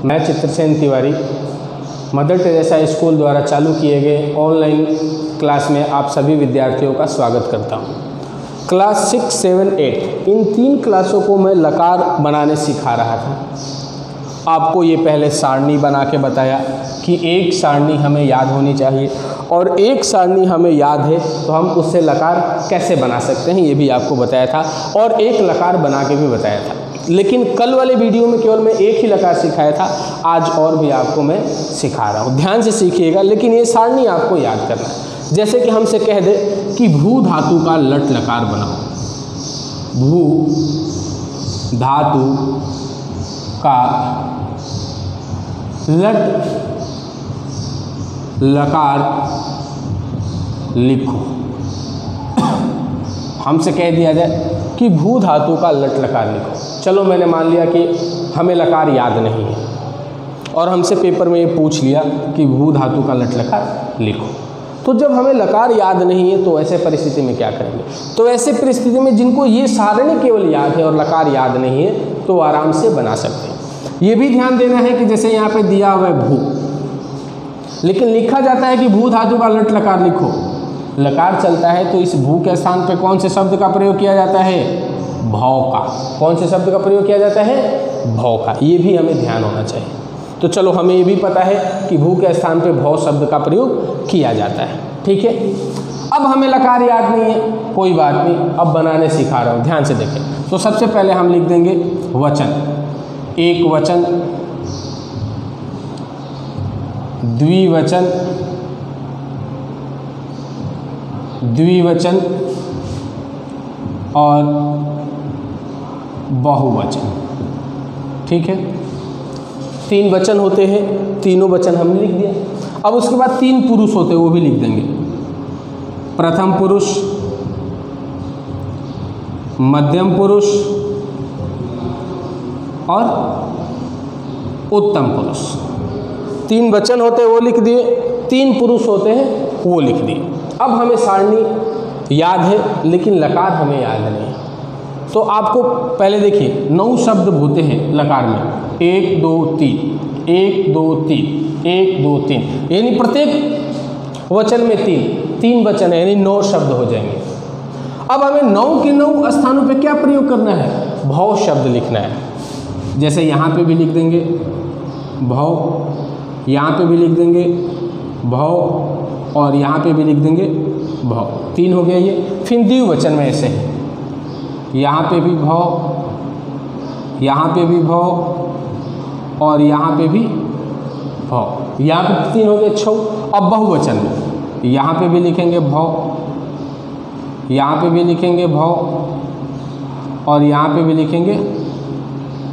मैं Chitrasen Tiwari mother Teresa school द्वारा चालू किए गए ऑनलाइन क्लास में आप सभी विद्यार्थियों का स्वागत करता हूं। क्लास 6, 7, 8 इन 3 क्लासों को मैं लकार बनाने सिखा रहा था। आपको ये पहले सारणी बना के बताया कि एक सारणी हमें याद होनी चाहिए और एक सारणी हमें याद है तो हम उससे लकार कैसे बना सकते हैं ये भी आपको बताया था और एक लकार बना के भी बताया था। लेकिन कल वाले वीडियो में केवल मैं एक ही लकार सिखाया था, आज और भी आपको मैं सिखा रहा हूँ। ध्यान से सीखिएगा, लेकिन ये सारणी आपको याद करना है। जैसे कि हमसे कह दे कि भू धातु का लट लकार बनाओ, भू धातु का लट लकार लिखो। हमसे कह दिया जाए कि भू धातु का लट लकार लिखो। चलो मैंने मान लिया कि हमें लकार याद नहीं है और हमसे पेपर में ये पूछ लिया कि भू धातु का लट लकार लिखो। तो जब हमें लकार याद नहीं है तो ऐसे परिस्थिति में क्या करेंगे? तो ऐसे परिस्थिति में जिनको ये सारणी केवल याद है और लकार याद नहीं है तो आराम से बना सकते हैं। ये भी ध्यान देना है कि जैसे यहाँ पे दिया हुआ है भू, लेकिन लिखा जाता है कि भू धातु का लट लकार लिखो। लकार चलता है तो इस भू के स्थान पे कौन से शब्द का प्रयोग किया जाता है? भौ का। कौन से शब्द का प्रयोग किया जाता है? भौ का। ये भी हमें ध्यान होना चाहिए। तो चलो हमें ये भी पता है कि भू के स्थान पे भौ शब्द का प्रयोग किया जाता है। ठीक है, अब हमें लकार याद नहीं है, कोई बात नहीं, अब बनाने सिखा रहा हूँ, ध्यान से देखें। तो सबसे पहले हम लिख देंगे वचन, एक वचन, द्विवचन, द्विवचन और बहुवचन। ठीक है, 3 वचन होते हैं, तीनों वचन हमने लिख दिया। अब उसके बाद 3 पुरुष होते हैं, वो भी लिख देंगे। प्रथम पुरुष, मध्यम पुरुष और उत्तम पुरुष। 3 वचन होते हैं वो लिख दिए, 3 पुरुष होते हैं वो लिख दिए। अब हमें सारणी याद है लेकिन लकार हमें याद नहीं है। तो आपको पहले देखिए 9 शब्द होते हैं लकार में, 1 2 3, 1 2 3, 1 2 3, यानी प्रत्येक वचन में 3 वचन है, यानी 9 शब्द हो जाएंगे। अब हमें 9 के 9 स्थानों पे क्या प्रयोग करना है? भौ शब्द लिखना है। जैसे यहाँ पे भी लिख देंगे भौ, यहाँ पे भी लिख देंगे भौ और यहाँ पे भी लिख देंगे भौ। 3 हो गया ये। फिर द्विवचन में ऐसे है, यहाँ पे भी भौ, यहाँ पे भी भौ और यहाँ पे भी भौ। यहाँ पे 3 हो गए 6। अब बहुवचन में यहाँ पे भी लिखेंगे भौ, यहाँ पे भी लिखेंगे भौ और यहाँ पे भी लिखेंगे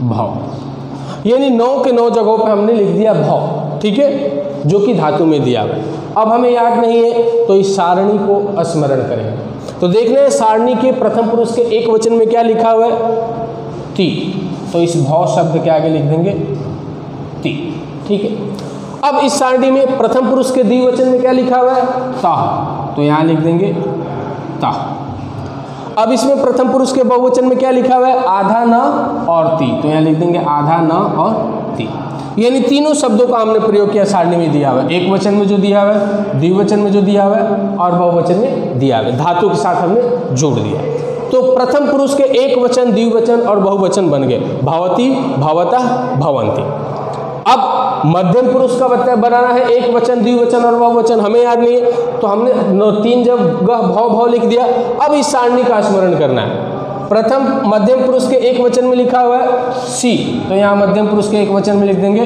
भौ। यानी 9 के 9 जगहों पे हमने लिख दिया भौ। ठीक है, जो कि धातु में दिया हुआ है। अब हमें याद नहीं है तो इस सारणी को स्मरण करेंगे। तो देखना है सारणी के प्रथम पुरुष के एक वचन में क्या लिखा हुआ है? ती। तो इस भौ शब्द के आगे लिख देंगे ती। ठीक है, अब इस सारणी में प्रथम पुरुष के द्विवचन में क्या लिखा हुआ है? ता। तो यहाँ लिख देंगे ता। अब इसमें प्रथम पुरुष के बहुवचन में क्या लिखा हुआ है? आधा न और ती। तो यहाँ लिख देंगे आधा न और ती। यानी तीनों शब्दों का हमने प्रयोग किया सारणी में दिया हुआ है। एक वचन में जो दिया हुआ है, द्विवचन में जो दिया हुआ है और बहुवचन में दिया हुआ है, धातु के साथ हमने जोड़ दिया। तो प्रथम पुरुष के एक वचन, द्विवचन और बहुवचन बन गए, भवती, भवतः, भवन्ति। अब मध्यम पुरुष का बनाना है, एक वचन, द्विवचन और बहुवचन हमें याद नहीं है तो हमने 3 जगह भौ भौ लिख दिया। अब इस सारणी का स्मरण करना है। प्रथम मध्यम पुरुष के एक वचन में लिखा हुआ है सी, तो यहाँ मध्यम पुरुष के एक वचन में लिख देंगे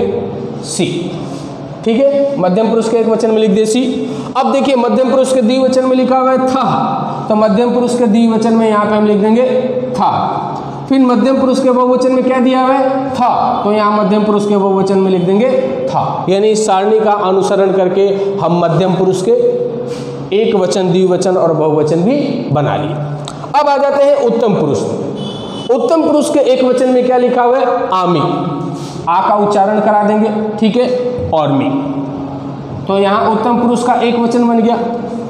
सी। ठीक है, मध्यम पुरुष के एक वचन में लिख दे सी। अब देखिए मध्यम पुरुष के द्विवचन में लिखा हुआ है था, तो मध्यम पुरुष के द्विवचन में यहाँ पे हम लिख देंगे था। फिर मध्यम पुरुष के बहुवचन में क्या दिया हुआ है? था, तो यहाँ मध्यम पुरुष के बहुवचन में लिख देंगे था। यानी इस सारणी का अनुसरण करके हम मध्यम पुरुष के एक वचन, द्विवचन और बहुवचन भी बना लिए। अब आ जाते हैं उत्तम पुरुष। उत्तम पुरुष के एक वचन में क्या लिखा हुआ है? आमी। आ का उच्चारण करा देंगे। ठीक है, और मी। तो यहाँ उत्तम पुरुष का एक वचन बन गया।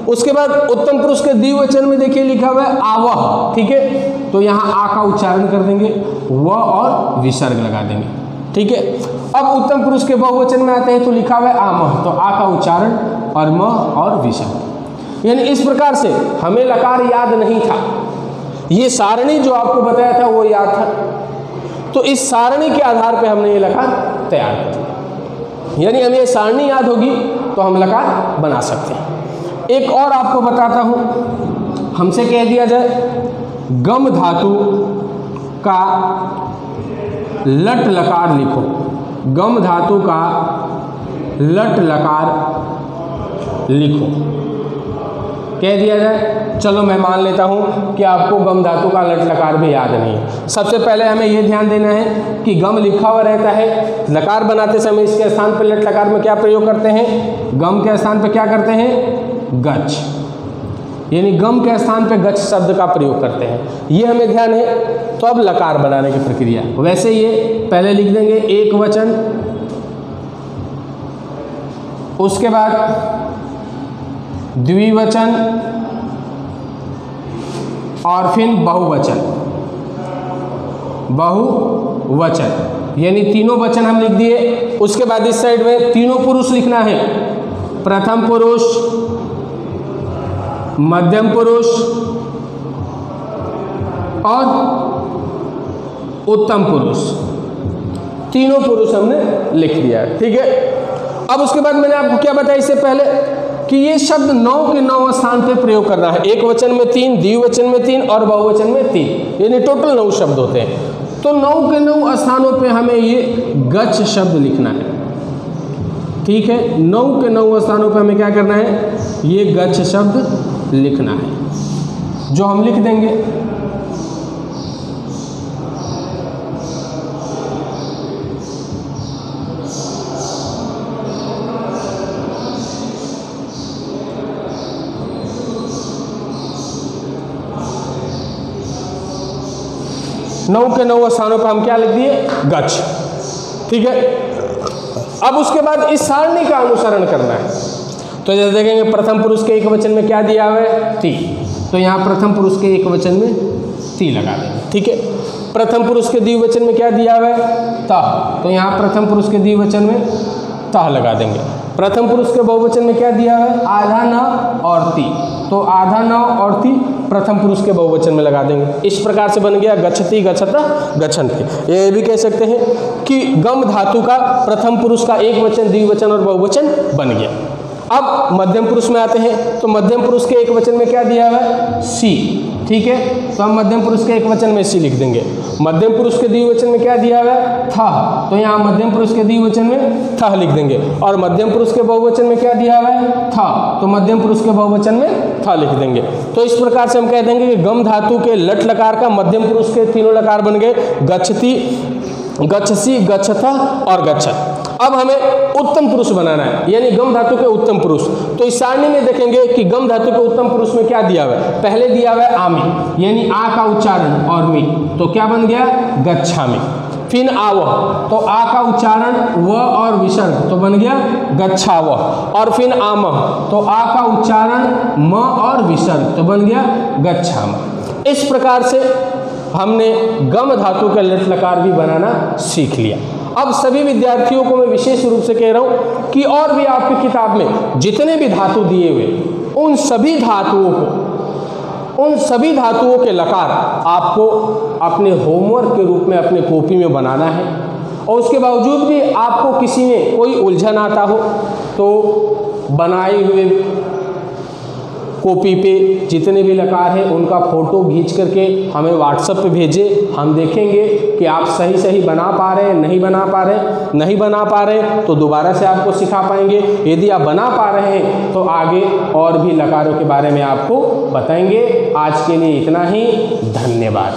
उसके बाद उत्तम पुरुष के द्विवचन में देखिए लिखा हुआ है आवह। ठीक है, तो यहाँ आ का उच्चारण कर देंगे, व और विसर्ग लगा देंगे। ठीक है। अब उत्तम पुरुष के बहुवचन में आते हैं तो लिखा हुआ है आमः, तो आ का उच्चारण और म और विसर्ग। यानी इस प्रकार से हमें लकार याद नहीं था, ये सारणी जो आपको बताया था वो याद था, तो इस सारणी के आधार पे हमने ये लकार तैयार कर दिया। यानी हमें ये सारणी याद होगी तो हम लकार बना सकते हैं। एक और आपको बताता हूँ, हमसे कह दिया जाए गम धातु का लट लकार लिखो, गम धातु का लट लकार लिखो, कह दिया जाए, चलो मैं मान लेता हूँ कि आपको गम धातु का लट लकार भी याद नहीं है। सबसे पहले हमें यह ध्यान देना है कि गम लिखा हुआ रहता है, लकार बनाते समय इसके स्थान पर लट लकार में क्या प्रयोग करते हैं, गम के स्थान पर क्या करते हैं, गच्छ, यानी गम के स्थान पे गच्छ शब्द का प्रयोग करते हैं, ये हमें ध्यान है। तो अब लकार बनाने की प्रक्रिया, वैसे ये पहले लिख देंगे एक वचन, उसके बाद द्विवचन और फिर बहुवचन, बहुवचन यानी तीनों वचन हम लिख दिए। उसके बाद इस साइड में तीनों पुरुष लिखना है, प्रथम पुरुष, मध्यम पुरुष और उत्तम पुरुष, तीनों पुरुष हमने लिख दिया है, ठीक है। अब उसके बाद मैंने आपको क्या बताया इससे पहले कि ये शब्द 9 के 9 स्थान पे प्रयोग करना है, एक वचन में 3, द्विवचन में 3 और बहुवचन में 3, यानी टोटल 9 शब्द होते हैं। तो 9 के 9 स्थानों पे हमें ये गच्छ शब्द लिखना है, ठीक है। 9 के 9 स्थानों पे हमें क्या करना है, ये गच्छ शब्द लिखना है, जो हम लिख देंगे। नौ के 9 स्थानों पर हम क्या लिख दिए, गच्छ, ठीक है। अब उसके बाद इस सारणी का अनुसरण करना है, तो जैसे देखेंगे प्रथम पुरुष के एक वचन में क्या दिया हुआ है, ती, तो यहाँ प्रथम पुरुष के एक वचन में ती लगा देंगे, ठीक है। प्रथम पुरुष के द्विवचन में क्या दिया हुआ है, तः, तो यहाँ प्रथम पुरुष के द्विवचन में तः लगा देंगे। प्रथम पुरुष के बहुवचन में क्या दिया है, आधा न और ती, तो आधा न और ती प्रथम पुरुष के बहुवचन में लगा देंगे। इस प्रकार से बन गया गच्छति, गच्छतः, गच्छन्ति। ये भी कह सकते हैं कि गम धातु का प्रथम पुरुष का एक वचन, द्विवचन और बहुवचन बन गया। अब मध्यम पुरुष में आते हैं, तो मध्यम पुरुष के एक वचन में क्या दिया हुआ है, सी, ठीक है। तो हम मध्यम पुरुष के एक वचन में सी लिख देंगे। मध्यम पुरुष के द्विवचन में क्या दिया हुआ है, था, तो यहाँ मध्यम पुरुष के द्विवचन में था लिख देंगे। और मध्यम पुरुष के बहुवचन में क्या दिया हुआ है, था, तो मध्यम पुरुष के बहुवचन में था लिख देंगे। तो इस प्रकार से हम कह देंगे कि गम धातु के लट लकार का मध्यम पुरुष के तीनों लकार बन गए, गच्छति, गच्छसि, गच्छतः और गच्छत्। अब हमें उत्तम पुरुष बनाना है, यानी गम धातु के उत्तम पुरुष। तो इस सारणी में देखेंगे कि गम धातु के उत्तम पुरुष में क्या दिया हुआ है, पहले दिया हुआ है आमी, यानी आ का उच्चारण और मी, तो क्या बन गया, गच्छामि। फिर आवह, तो आ का उच्चारण व और विसर्ग, तो बन गया गच्छावह। और फिर आमः, तो आ का उच्चारण म और विसर्ग, तो बन गया गच्छामः। इस प्रकार से हमने गम धातु के लट लकार भी बनाना सीख लिया। अब सभी विद्यार्थियों को मैं विशेष रूप से कह रहा हूँ कि और भी आपकी किताब में जितने भी धातु दिए हुए, उन सभी धातुओं के लकार आपको अपने होमवर्क के रूप में अपने कॉपी में बनाना है। और उसके बावजूद भी आपको किसी में कोई उलझन आता हो तो बनाए हुए कॉपी पे जितने भी लकार हैं उनका फ़ोटो खींच करके हमें व्हाट्सएप पे भेजें। हम देखेंगे कि आप सही बना पा रहे हैं, नहीं बना पा रहे तो दोबारा से आपको सिखा पाएंगे। यदि आप बना पा रहे हैं तो आगे और भी लकारों के बारे में आपको बताएंगे। आज के लिए इतना ही, धन्यवाद।